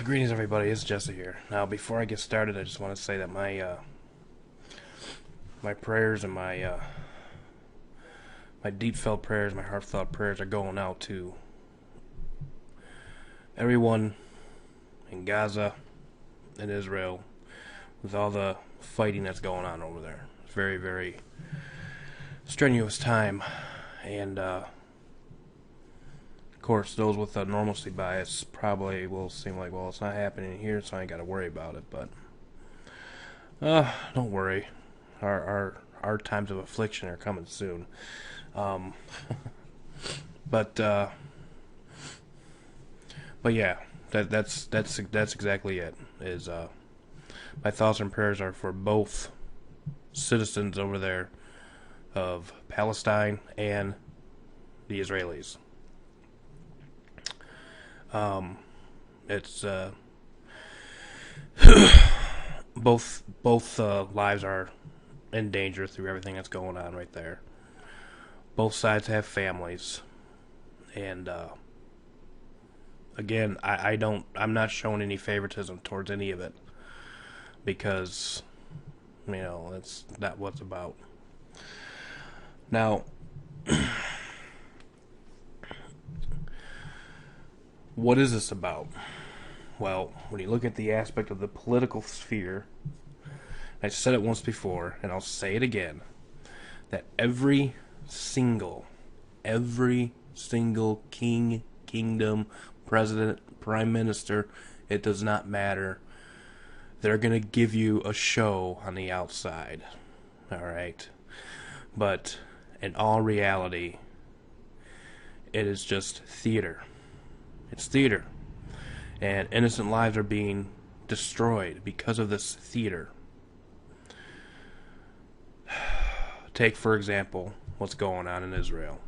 Greetings, everybody. It's Jesse here. Now, before I get started, I just want to say that my prayers and my deep felt prayers, my heartfelt prayers are going out to everyone in Gaza and Israel with all the fighting that's going on over there. It's very, very strenuous time, and of course, those with a normalcy bias probably will seem like, well, it's not happening here, so I ain't got to worry about it. But don't worry, our times of affliction are coming soon. Um, but yeah, that's exactly it. Is my thoughts and prayers are for both citizens over there of Palestine and the Israelis. It's both lives are in danger through everything that's going on right there. Both sides have families, and again, I'm not showing any favoritism towards any of it, because that's not what it's about. Now, what is this about? Well, when you look at the aspect of the political sphere, I said it once before, and I'll say it again, that every single king, kingdom, president, prime minister, it does not matter. They're going to give you a show on the outside. Alright? But in all reality, it is just theater. It's theater. And innocent lives are being destroyed because of this theater. Take, for example, what's going on in Israel.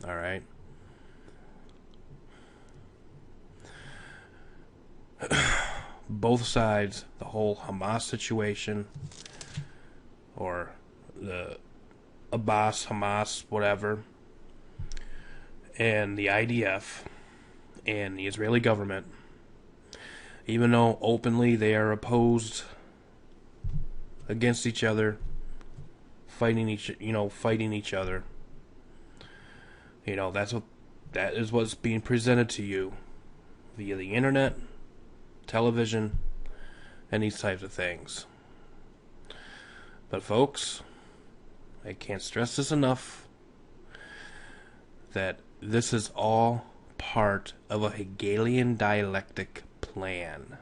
Alright? Both sides, the whole Hamas situation, or the Abbas, Hamas, whatever, and the IDF, and the Israeli government, even though openly they are opposed against each other, fighting each other, that is what's being presented to you via the internet, television, and these types of things. But folks, I can't stress this enough, that this is all part of a Hegelian dialectic plan.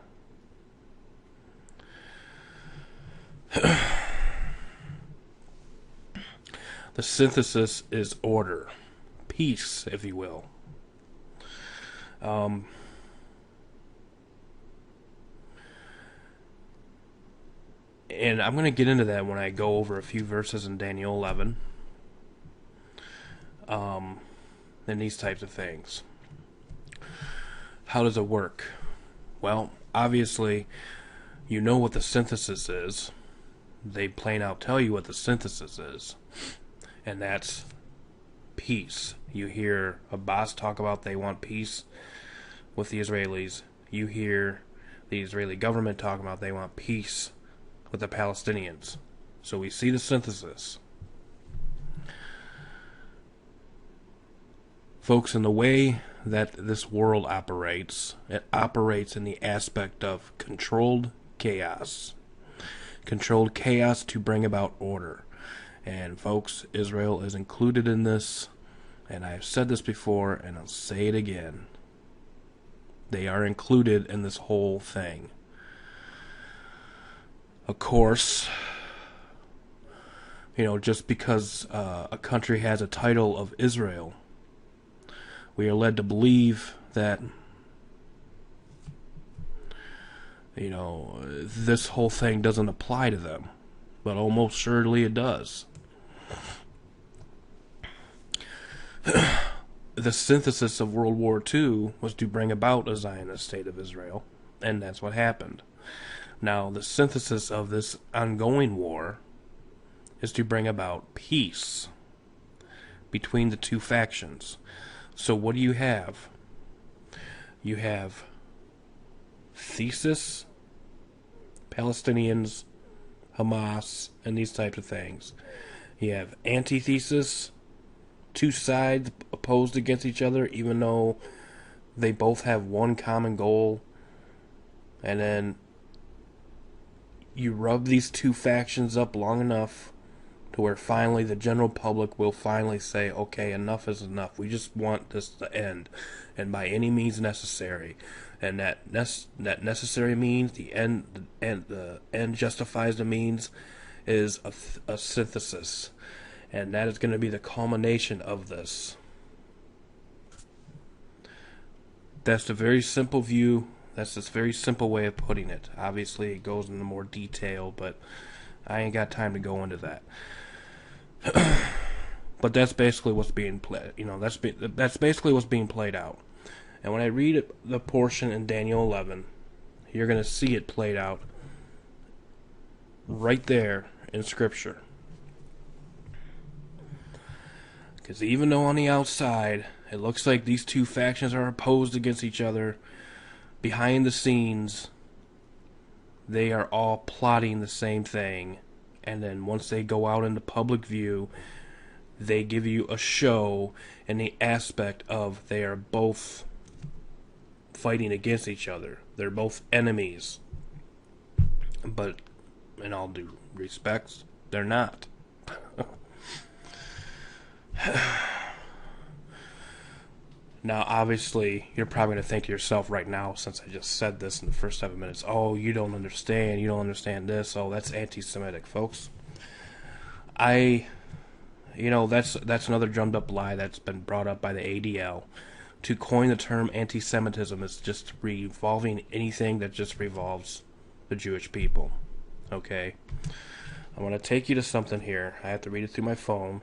The synthesis is order, peace, if you will. And I'm going to get into that when I go over a few verses in Daniel 11. And these types of things. How does it work? Well, obviously, you know what the synthesis is. They plain out tell you what the synthesis is. And that's peace. You hear Abbas talk about they want peace with the Israelis. You hear the Israeli government talk about they want peace with the Palestinians. So we see the synthesis. Folks, in the way that this world operates, it operates in the aspect of controlled chaos. Controlled chaos to bring about order. And folks, Israel is included in this, and I've said this before, and I'll say it again. They are included in this whole thing. Of course, just because a country has a title of Israel, we are led to believe that, this whole thing doesn't apply to them. But almost surely it does. The synthesis of World War II was to bring about a Zionist state of Israel, and that's what happened. Now, the synthesis of this ongoing war is to bring about peace between the two factions. So what do you have? You have thesis, Palestinians, Hamas, and these types of things. You have antithesis, two sides opposed against each other, even though they both have one common goal. And then you rub these two factions up long enough to where finally the general public will finally say, okay, enough is enough. We just want this to end, and by any means necessary. And that necessary means the end justifies the means is a synthesis, and that is going to be the culmination of this. That's the very simple view. That's this very simple way of putting it. Obviously, it goes into more detail, but I ain't got time to go into that. But that's basically what's being played. That's basically what's being played out. And when I read the portion in Daniel 11, you're going to see it played out right there in Scripture. Because even though on the outside it looks like these two factions are opposed against each other, behind the scenes they are all plotting the same thing. And then once they go out into public view, they give you a show in the aspect of they are both fighting against each other. They're both enemies. But in all due respects, they're not. Now, obviously, you're probably going to think to yourself right now, since I just said this in the first 7 minutes, oh, you don't understand this, oh, that's anti-Semitic, folks. That's another drummed up lie that's been brought up by the ADL. To coin the term anti-Semitism is just revolving anything that just revolves the Jewish people. Okay? I want to take you to something here. I have to read it through my phone.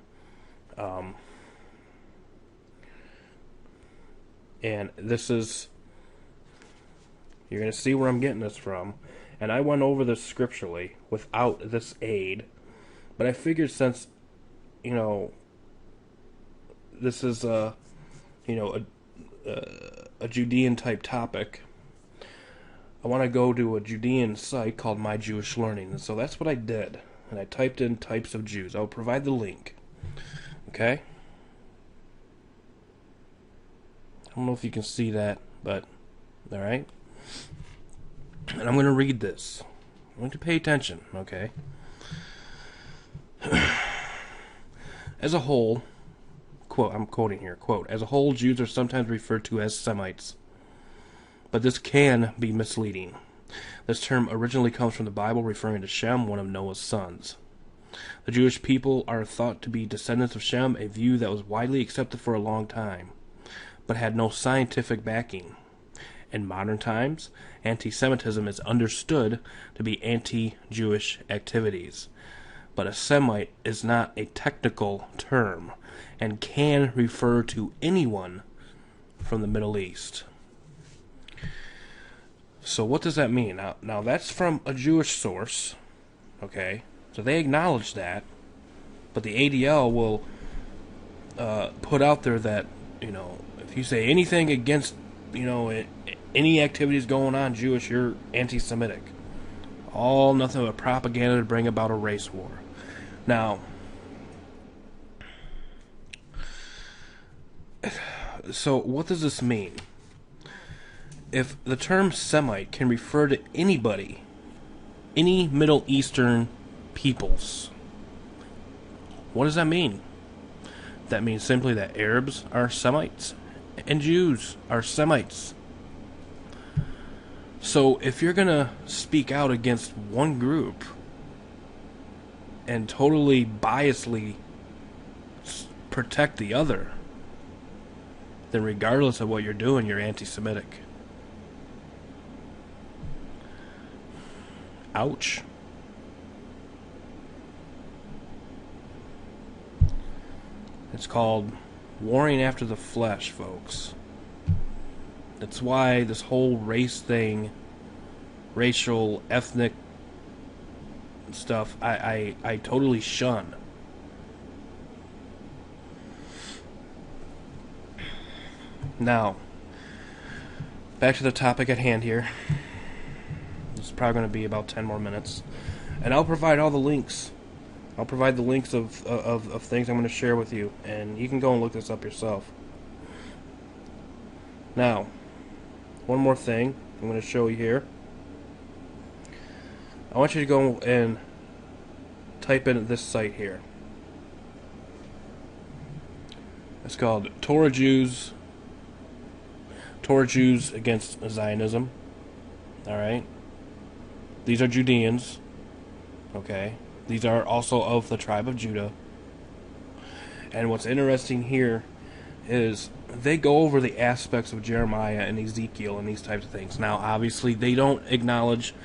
And this is, you're going to see where I'm getting this from. And I went over this scripturally without this aid. But I figured since, this is a Judean type topic, I want to go to a Judean site called My Jewish Learning. And so that's what I did. And I typed in types of Jews. I'll provide the link. Okay? I don't know if you can see that, but alright. And I'm going to read this. I want you to pay attention, okay? As a whole, quote, I'm quoting here, quote, as a whole, Jews are sometimes referred to as Semites. But this can be misleading. This term originally comes from the Bible, referring to Shem, one of Noah's sons. The Jewish people are thought to be descendants of Shem, a view that was widely accepted for a long time, but had no scientific backing. In modern times, anti-Semitism is understood to be anti-Jewish activities. But a Semite is not a technical term and can refer to anyone from the Middle East. So what does that mean? Now that's from a Jewish source, okay? So they acknowledge that, but the ADL will put out there that, if you say anything against, any activities going on Jewish, you're anti-Semitic. All nothing but propaganda to bring about a race war. Now, so what does this mean? If the term Semite can refer to anybody, any Middle Eastern peoples, what does that mean? That means simply that Arabs are Semites and Jews are Semites. So if you're going to speak out against one group and totally biasly protect the other, then regardless of what you're doing, you're anti-Semitic. Ouch. It's called warring after the flesh, folks. That's why this whole race thing, racial, ethnic stuff, I totally shun. Now, back to the topic at hand here. probably going to be about 10 more minutes. And I'll provide all the links. I'll provide the links of things I'm going to share with you. And you can go and look this up yourself. Now, one more thing I'm going to show you here. I want you to go and type in this site here. It's called Torah Jews Against Zionism. Alright? These are Judeans. Okay? These are also of the tribe of Judah. And what's interesting here is they go over the aspects of Jeremiah and Ezekiel and these types of things. Now, obviously, they don't acknowledge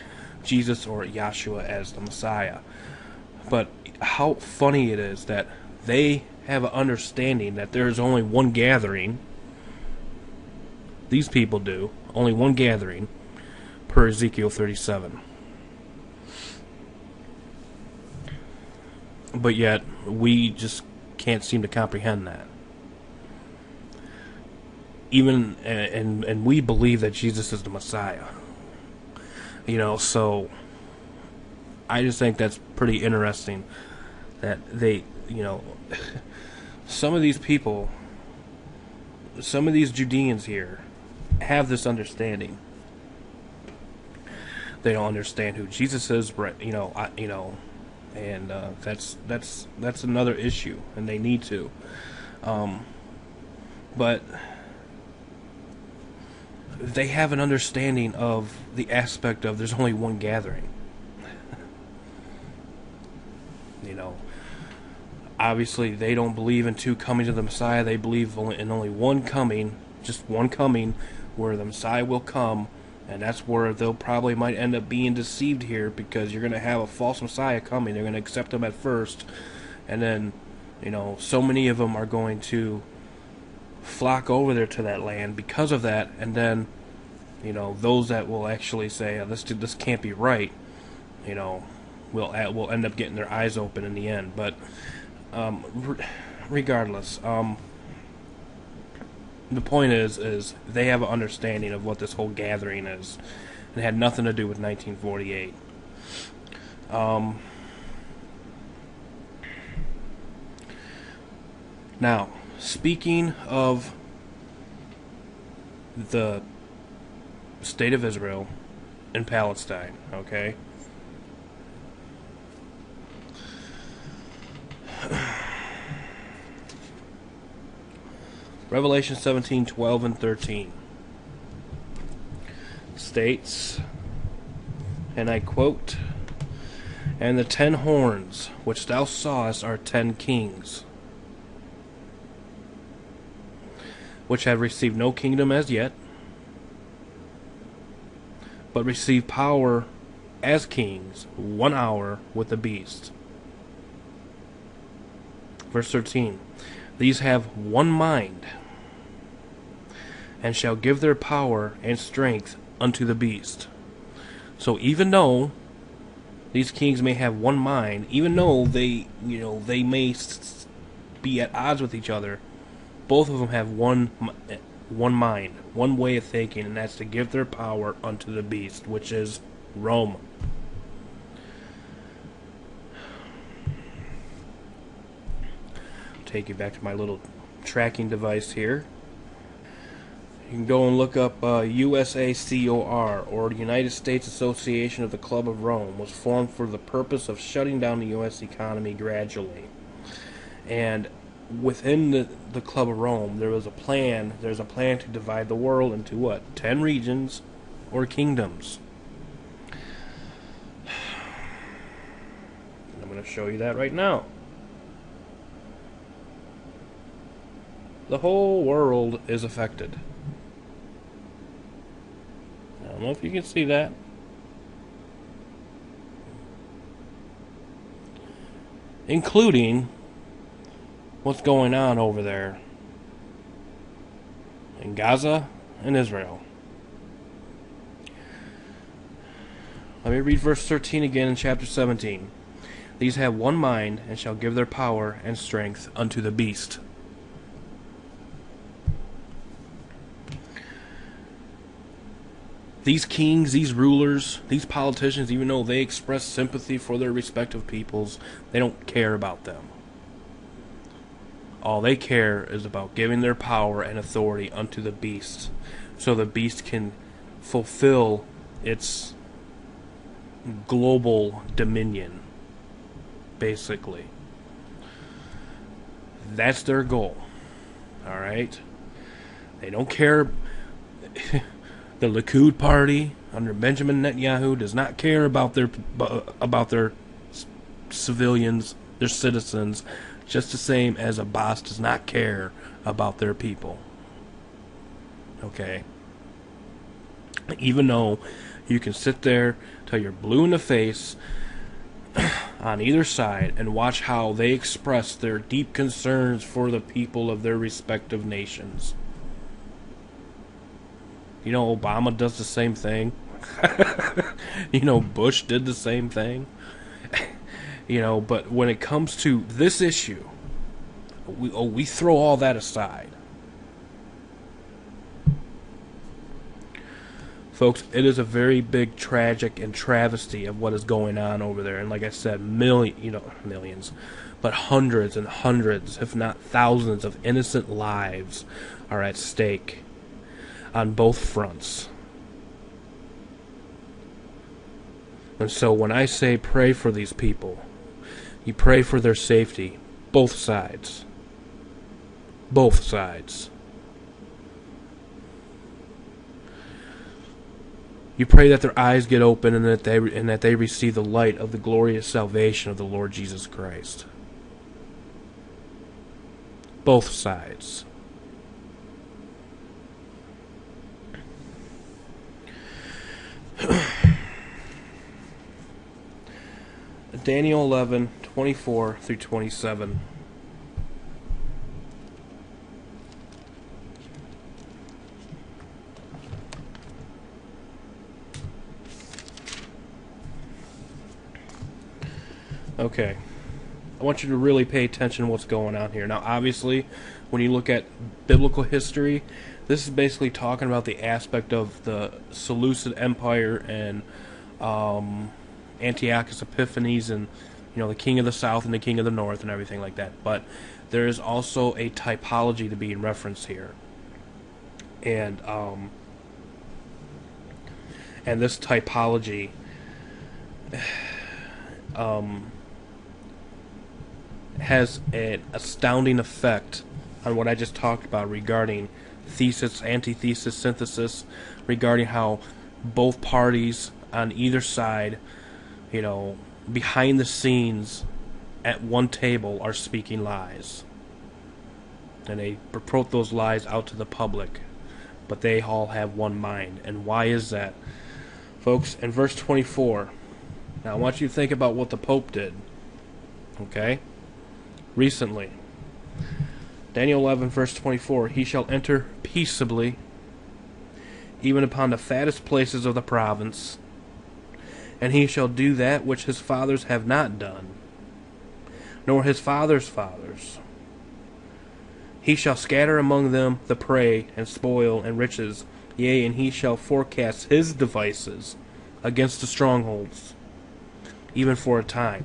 Jesus or Yahshua as the Messiah. But how funny it is that they have an understanding that there is only one gathering. These people do. Only one gathering per Ezekiel 37. But yet, we just can't seem to comprehend that. Even, and we believe that Jesus is the Messiah. You know, so I just think that's pretty interesting that they, you know, some of these people, some of these Judeans here have this understanding. They don't understand who Jesus is, you know, and that's another issue, and they need to. But they have an understanding of the aspect of there's only one gathering. You know, obviously they don't believe in two comings of the Messiah. They believe in only one coming, just one coming, where the Messiah will come, and that's where they'll probably might end up being deceived here, because you're going to have a false Messiah coming. They're going to accept him at first, and then, you know, so many of them are going to flock over there to that land because of that, and then, you know, those that will actually say, oh, this can't be right, you know, will end up getting their eyes open in the end. But regardless, the point is they have an understanding of what this whole gathering is. It had nothing to do with 1948. Now, speaking of the state of Israel and Palestine, okay? Revelation 17:12 and 13 states, and I quote, "And the 10 horns which thou sawest are 10 kings, which have received no kingdom as yet, but receive power as kings 1 hour with the beast." Verse 13, "These have one mind, and shall give their power and strength unto the beast." So even though these kings may have one mind, even though they, you know, they may be at odds with each other, both of them have one mind, one way of thinking, and that's to give their power unto the beast, which is Rome. Take you back to my little tracking device here. You can go and look up USACOR, or the United States Association of the Club of Rome, was formed for the purpose of shutting down the U.S. economy gradually. And within the Club of Rome, there's a plan to divide the world into what? 10 regions or kingdoms. I'm going to show you that right now. The whole world is affected. I don't know if you can see that. Including what's going on over there in Gaza and Israel. Let me read verse 13 again in chapter 17. "These have one mind, and shall give their power and strength unto the beast." These kings, these rulers, these politicians, even though they express sympathy for their respective peoples, they don't care about them. All they care is about giving their power and authority unto the beast, so the beast can fulfill its global dominion, basically. That's their goal. Alright? They don't care. The Likud party under Benjamin Netanyahu does not care about their civilians, their citizens, just the same as a boss does not care about their people. Okay? Even though you can sit there till you're blue in the face on either side and watch how they express their deep concerns for the people of their respective nations. You know, Obama does the same thing. You know, Bush did the same thing. You know, but when it comes to this issue, we throw all that aside. Folks, it is a very big tragic and travesty of what is going on over there. And like I said, millions, but hundreds and hundreds, if not thousands of innocent lives are at stake on both fronts. And so when I say pray for these people, you pray for their safety. Both sides. Both sides. You pray that their eyes get open and that they receive the light of the glorious salvation of the Lord Jesus Christ. Both sides. Daniel 11:24 through 27. Okay. I want you to really pay attention to what's going on here. Now, obviously, when you look at biblical history, this is basically talking about the aspect of the Seleucid Empire and Antiochus Epiphanes and, you know, the king of the south and the king of the north and everything like that. But there is also a typology to be in reference here. And this typology has an astounding effect on what I just talked about regarding thesis, antithesis, synthesis, regarding how both parties on either side, you know, behind the scenes at one table are speaking lies. And they purport those lies out to the public. But they all have one mind. And why is that? Folks, in verse 24, now I want you to think about what the Pope did. Okay? Recently. Daniel 11, verse 24, he shall enter peaceably, even upon the fattest places of the province, and he shall do that which his fathers have not done, nor his fathers' fathers. He shall scatter among them the prey, and spoil, and riches, yea, and he shall forecast his devices against the strongholds, even for a time.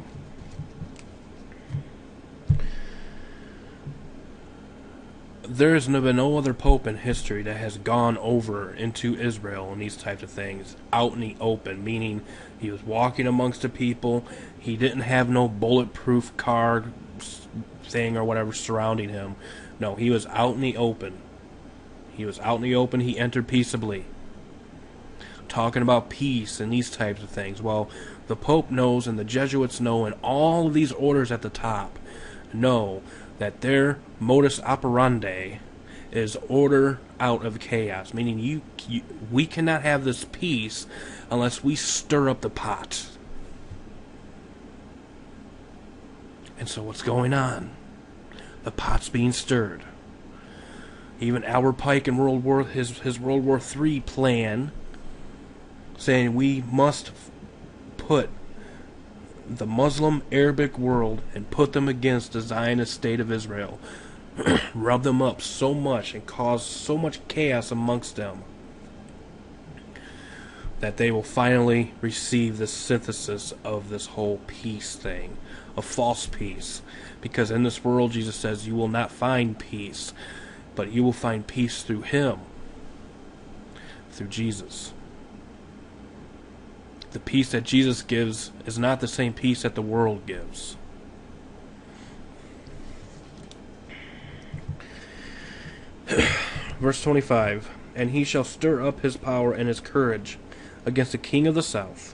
There has been no other pope in history that has gone over into Israel and these types of things out in the open, meaning he was walking amongst the people. He didn't have no bulletproof car thing or whatever surrounding him. No, he was out in the open. He was out in the open. He entered peaceably, talking about peace and these types of things. Well, the Pope knows, and the Jesuits know, and all of these orders at the top know that their modus operandi is order out of chaos, meaning we cannot have this peace unless we stir up the pot. And so what's going on? The pot's being stirred. Even Albert Pike in his World War III plan, saying we must put the Muslim Arabic world and put them against the Zionist state of Israel. Rub them up so much and cause so much chaos amongst them. that they will finally receive the synthesis of this whole peace thing, a false peace. Because in this world, Jesus says, you will not find peace, but you will find peace through Him, through Jesus. The peace that Jesus gives is not the same peace that the world gives. Verse 25, and he shall stir up his power and his courage against the king of the south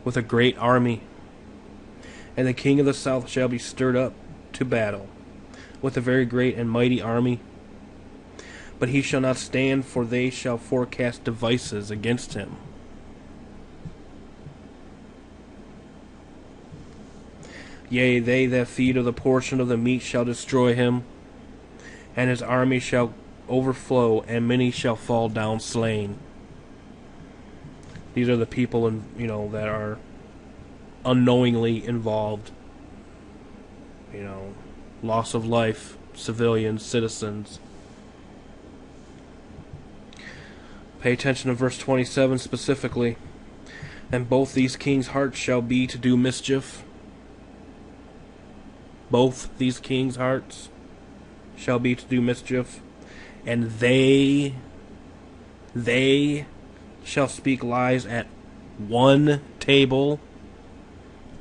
with a great army. And the king of the south shall be stirred up to battle with a very great and mighty army. But he shall not stand, for they shall forecast devices against him. Yea, they that feed of the portion of the meat shall destroy him, and his army shall overflow, and many shall fall down slain. These are the people, that are unknowingly involved. Loss of life, civilians, citizens. Pay attention to verse 27 specifically. And both these kings' hearts shall be to do mischief. Both these kings' hearts shall be to do mischief. And they shall speak lies at one table,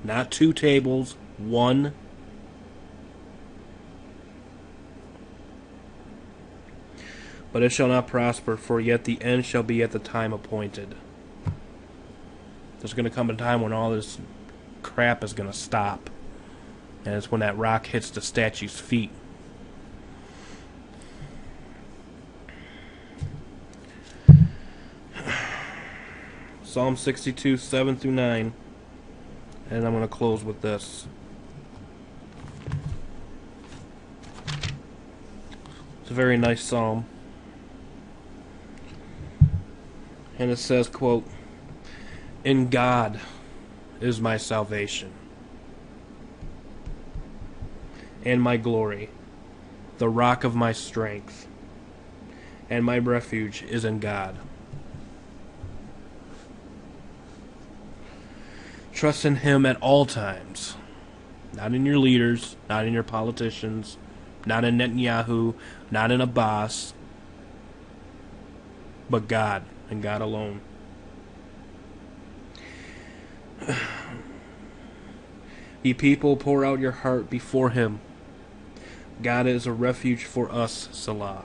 not two tables, one. But it shall not prosper, for yet the end shall be at the time appointed. There's going to come a time when all this crap is going to stop. And it's when that rock hits the statue's feet. Psalm 62, 7 through 9. And I'm going to close with this. It's a very nice psalm. And it says, quote, in God is my salvation and my glory, the rock of my strength, and my refuge is in God. Trust in Him at all times, not in your leaders, not in your politicians, not in Netanyahu, not in Abbas, but God, and God alone. Ye people, pour out your heart before Him. God is a refuge for us, Selah.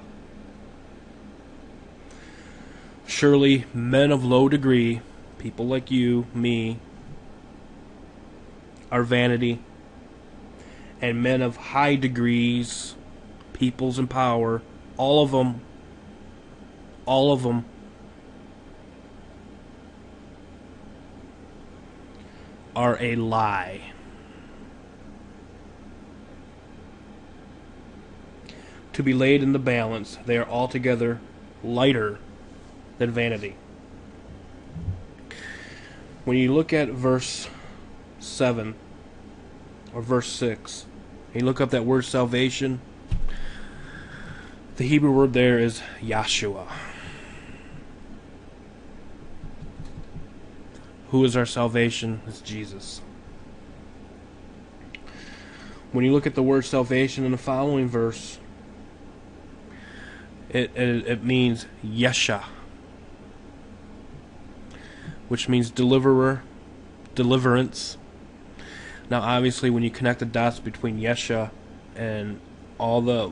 Surely men of low degree, people like you, me, are vanity, and men of high degrees, peoples in power, all of them, are a lie. To be laid in the balance, they are altogether lighter than vanity. When you look at verse 7 or verse 6, and you look up that word salvation, the Hebrew word there is Yahshua. Who is our salvation? It's Jesus. When you look at the word salvation in the following verse, it means Yesha, which means deliverer, deliverance. Now obviously when you connect the dots between Yesha and all the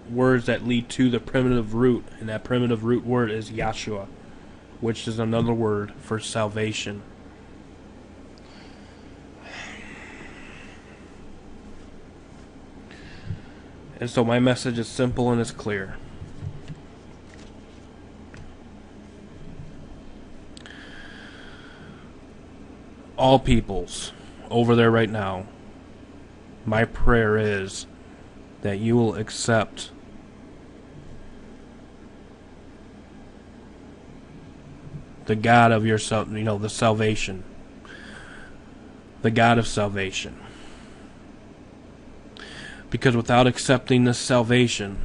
words that lead to the primitive root, and that primitive root word is Yahshua, which is another word for salvation. And so my message is simple and it's clear. All peoples over there right now, my prayer is that you will accept the God of your the salvation, the God of salvation. Because without accepting this salvation,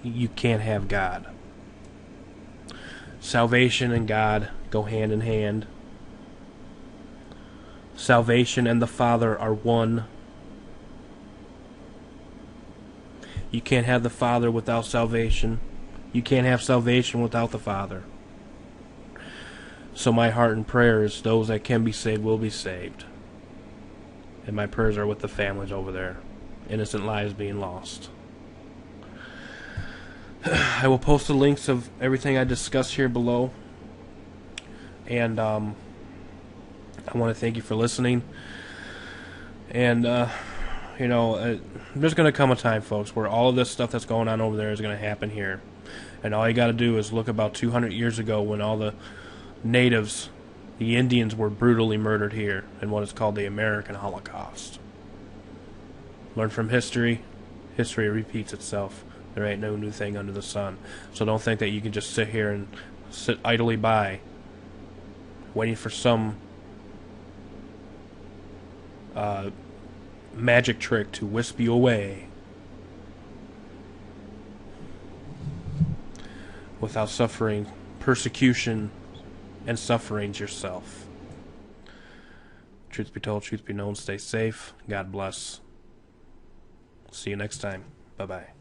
you can't have God. Salvation and God go hand in hand. Salvation and the Father are one. You can't have the Father without salvation. You can't have salvation without the Father. So my heart and prayer is those that can be saved will be saved. And my prayers are with the families over there. Innocent lives being lost. I will post the links of everything I discussed here below. And I want to thank you for listening. And, there's going to come a time, folks, where all of this stuff that's going on over there is going to happen here. And all you got to do is look about 200 years ago when all the natives, the Indians, were brutally murdered here in what is called the American Holocaust. Learn from history. History repeats itself. There ain't no new thing under the sun. So don't think that you can just sit here and sit idly by, waiting for some magic trick to wisp you away without suffering persecution and sufferings yourself. Truth be told, truth be known, stay safe. God bless. See you next time. Bye-bye.